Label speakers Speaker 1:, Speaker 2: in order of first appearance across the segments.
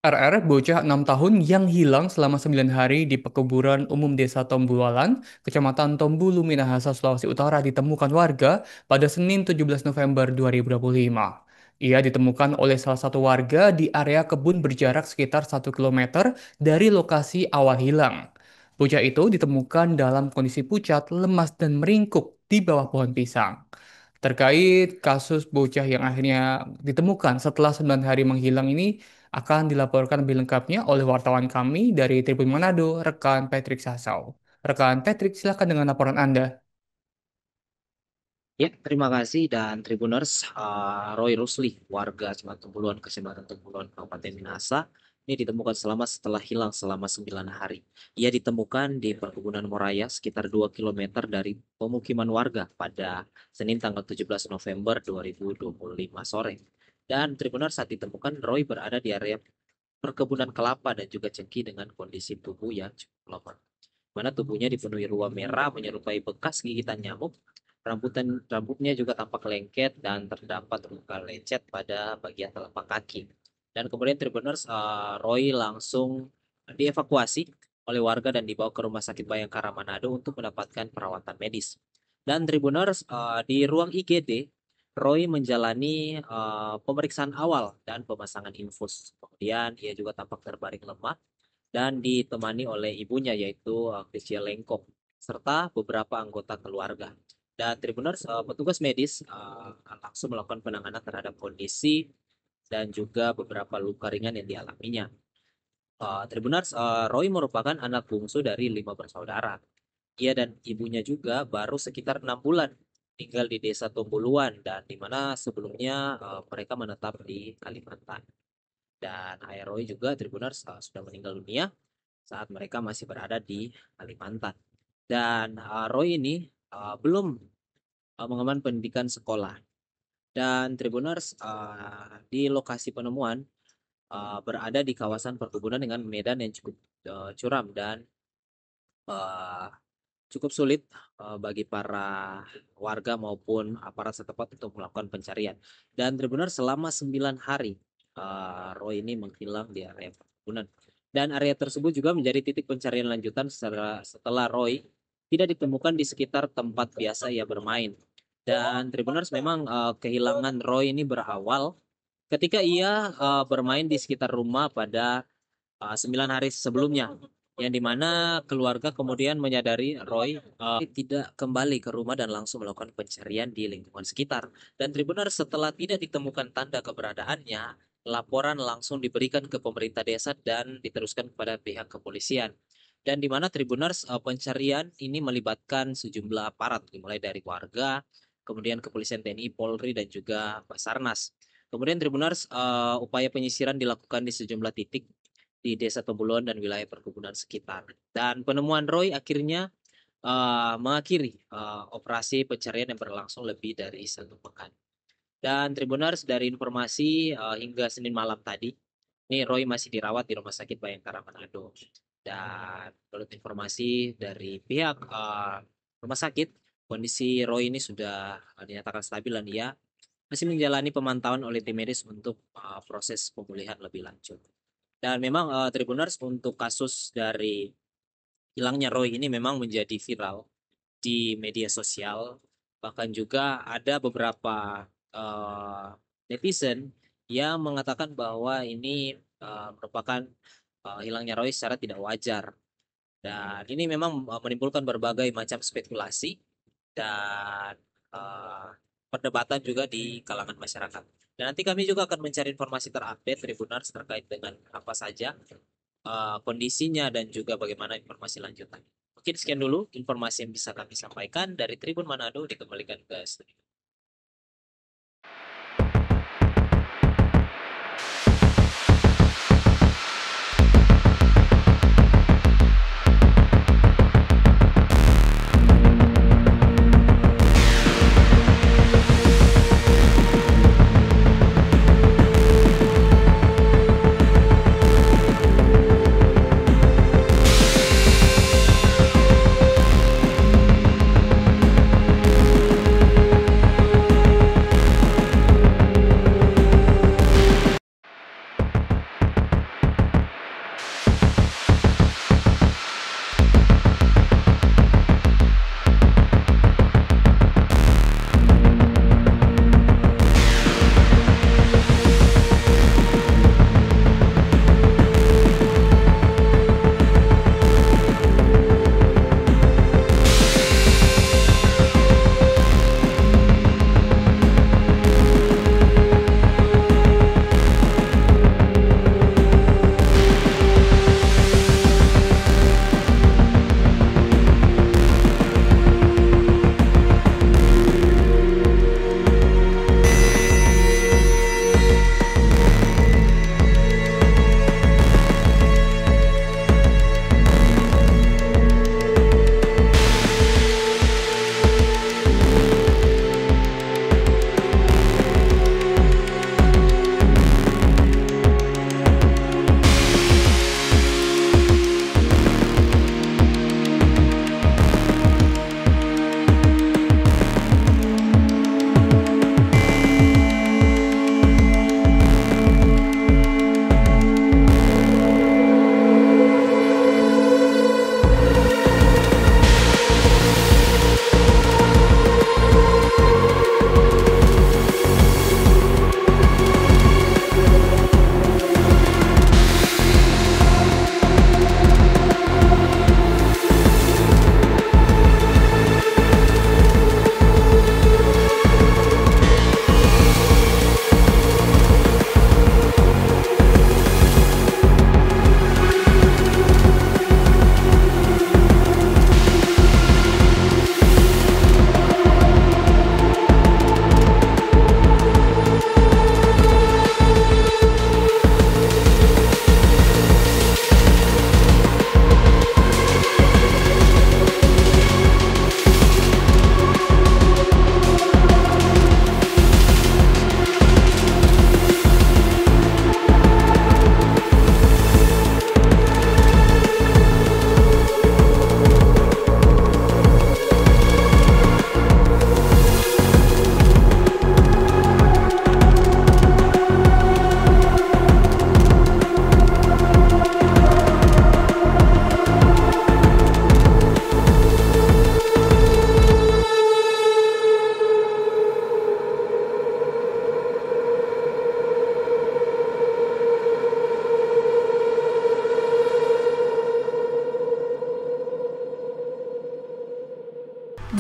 Speaker 1: RR, bocah 6 tahun yang hilang selama 9 hari di pekuburan umum Desa Tombulalan, Kecamatan Tombulu, Minahasa, Sulawesi Utara ditemukan warga pada Senin 17 November 2025. Ia ditemukan oleh salah satu warga di area kebun berjarak sekitar 1 kilometer dari lokasi awal hilang. Bocah itu ditemukan dalam kondisi pucat, lemas, dan meringkuk di bawah pohon pisang. Terkait kasus bocah yang akhirnya ditemukan setelah 9 hari menghilang ini, akan dilaporkan lebih lengkapnya oleh wartawan kami dari Tribun Manado, rekan Patrick Sasau. Rekan Patrick, silakan dengan laporan Anda.
Speaker 2: Ya, terima kasih dan Tribuners Roy Rusli, warga Cibatumbuluan, Kecamatan Tumbuluan, Kabupaten Minahasa, ini ditemukan setelah hilang selama 9 hari. Ia ditemukan di perkebunan Moraya sekitar 2 kilometer dari pemukiman warga pada Senin tanggal 17 November 2025 sore. Dan Tribuners saat ditemukan Roy berada di area perkebunan kelapa dan juga cengkih dengan kondisi tubuh yang cukup lemah. Mana tubuhnya dipenuhi ruam merah menyerupai bekas gigitan nyamuk. Rambutnya juga tampak lengket dan terdapat luka lecet pada bagian telapak kaki. Dan kemudian Tribuners Roy langsung dievakuasi oleh warga dan dibawa ke Rumah Sakit Bayangkara Manado untuk mendapatkan perawatan medis. Dan Tribuners di ruang IGD Roy menjalani pemeriksaan awal dan pemasangan infus. Kemudian ia juga tampak terbaring lemah dan ditemani oleh ibunya yaitu Krisya Lengkong serta beberapa anggota keluarga. Dan Tribuners, petugas medis langsung melakukan penanganan terhadap kondisi dan juga beberapa luka ringan yang dialaminya. Tribuners, Roy merupakan anak bungsu dari 5 bersaudara. Ia dan ibunya juga baru sekitar 6 bulan tinggal di desa Tombuluan dan di mana sebelumnya mereka menetap di Kalimantan. Dan ayah Roy juga Tribuners sudah meninggal dunia saat mereka masih berada di Kalimantan. Dan Roy ini belum mengemban pendidikan sekolah. Dan Tribuners di lokasi penemuan berada di kawasan perkebunan dengan medan yang cukup curam dan uh, cukup sulit bagi para warga maupun aparat setempat untuk melakukan pencarian. Dan Tribuners selama 9 hari Roy ini menghilang di area perkebunan. Dan area tersebut juga menjadi titik pencarian lanjutan setelah Roy tidak ditemukan di sekitar tempat biasa ia bermain. Dan Tribuners memang kehilangan Roy ini berawal ketika ia bermain di sekitar rumah pada 9 hari sebelumnya, yang dimana keluarga kemudian menyadari Roy tidak kembali ke rumah dan langsung melakukan pencarian di lingkungan sekitar. Dan Tribuners setelah tidak ditemukan tanda keberadaannya, laporan langsung diberikan ke pemerintah desa dan diteruskan kepada pihak kepolisian. Dan di mana Tribuners pencarian ini melibatkan sejumlah aparat, dimulai dari warga, kemudian kepolisian TNI, Polri, dan juga Basarnas. Kemudian Tribuners upaya penyisiran dilakukan di sejumlah titik di Desa Tombuluan dan wilayah perkebunan sekitar. Dan penemuan Roy akhirnya mengakhiri operasi pencarian yang berlangsung lebih dari 1 pekan. Dan Tribuners dari informasi hingga Senin malam tadi, ini Roy masih dirawat di Rumah Sakit Bayangkara Manado. Dan menurut informasi dari pihak rumah sakit, kondisi Roy ini sudah dinyatakan stabil dan ia masih menjalani pemantauan oleh tim medis untuk proses pemulihan lebih lanjut. Dan memang Tribuners untuk kasus dari hilangnya Roy ini memang menjadi viral di media sosial. Bahkan juga ada beberapa netizen yang mengatakan bahwa ini merupakan hilangnya Roy secara tidak wajar. Dan ini memang menimbulkan berbagai macam spekulasi dan uh, perdebatan juga di kalangan masyarakat. Dan nanti kami juga akan mencari informasi terupdate Tribuners terkait dengan apa saja kondisinya dan juga bagaimana informasi lanjutan. Mungkin sekian dulu informasi yang bisa kami sampaikan dari Tribun Manado, dikembalikan ke studio.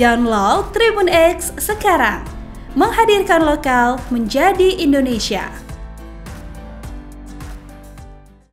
Speaker 3: Download Tribun X sekarang. Menghadirkan lokal menjadi Indonesia.